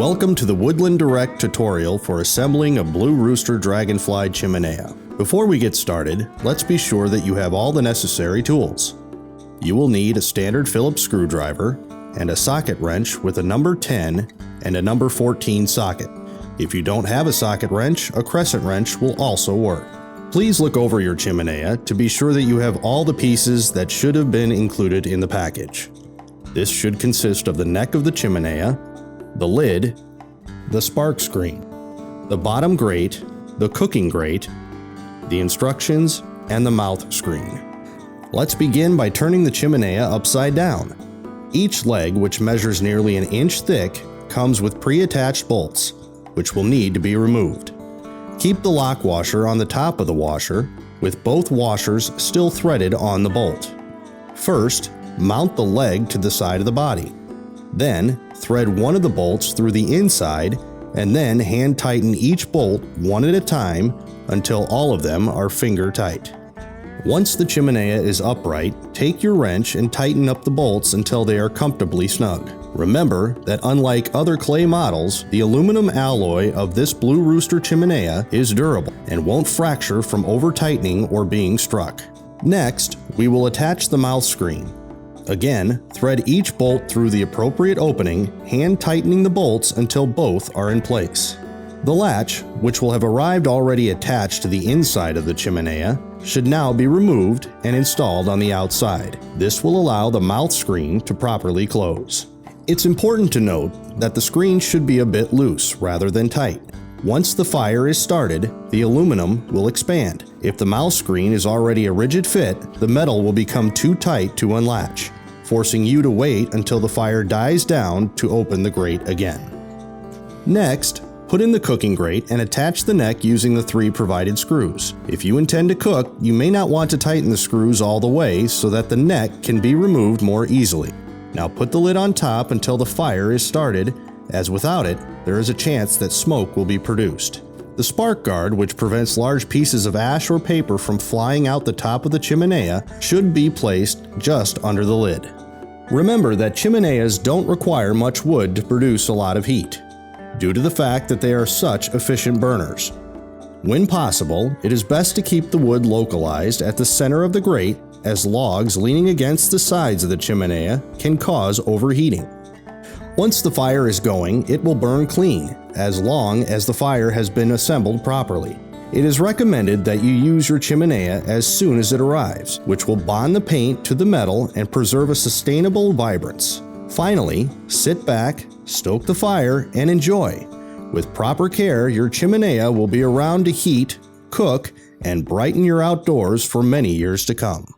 Welcome to the Woodland Direct tutorial for assembling a Blue Rooster Dragonfly Chiminea. Before we get started, let's be sure that you have all the necessary tools. You will need a standard Phillips screwdriver and a socket wrench with a number 10 and a number 14 socket. If you don't have a socket wrench, a crescent wrench will also work. Please look over your chiminea to be sure that you have all the pieces that should have been included in the package. This should consist of the neck of the chiminea, the lid, the spark screen, the bottom grate, the cooking grate, the instructions, and the mouth screen. Let's begin by turning the chiminea upside down. Each leg, which measures nearly an inch thick, comes with pre-attached bolts, which will need to be removed. Keep the lock washer on the top of the washer, with both washers still threaded on the bolt. First, mount the leg to the side of the body. Then, thread one of the bolts through the inside, and then hand tighten each bolt one at a time until all of them are finger tight. Once the chiminea is upright, take your wrench and tighten up the bolts until they are comfortably snug. Remember that unlike other clay models, the aluminum alloy of this Blue Rooster Chiminea is durable and won't fracture from over-tightening or being struck. Next, we will attach the mouth screen. Again, thread each bolt through the appropriate opening, hand tightening the bolts until both are in place. The latch, which will have arrived already attached to the inside of the chiminea, should now be removed and installed on the outside. This will allow the mouth screen to properly close. It's important to note that the screen should be a bit loose rather than tight. Once the fire is started, the aluminum will expand. If the mouth screen is already a rigid fit, the metal will become too tight to unlatch, forcing you to wait until the fire dies down to open the grate again. Next, put in the cooking grate and attach the neck using the 3 provided screws. If you intend to cook, you may not want to tighten the screws all the way so that the neck can be removed more easily. Now put the lid on top until the fire is started, as without it, there is a chance that smoke will be produced. The spark guard, which prevents large pieces of ash or paper from flying out the top of the chiminea, should be placed just under the lid. Remember that chimeneas don't require much wood to produce a lot of heat, due to the fact that they are such efficient burners. When possible, it is best to keep the wood localized at the center of the grate, as logs leaning against the sides of the chiminea can cause overheating. Once the fire is going, it will burn clean, as long as the fire has been assembled properly. It is recommended that you use your chiminea as soon as it arrives, which will bond the paint to the metal and preserve a sustainable vibrance. Finally, sit back, stoke the fire, and enjoy. With proper care, your chiminea will be around to heat, cook, and brighten your outdoors for many years to come.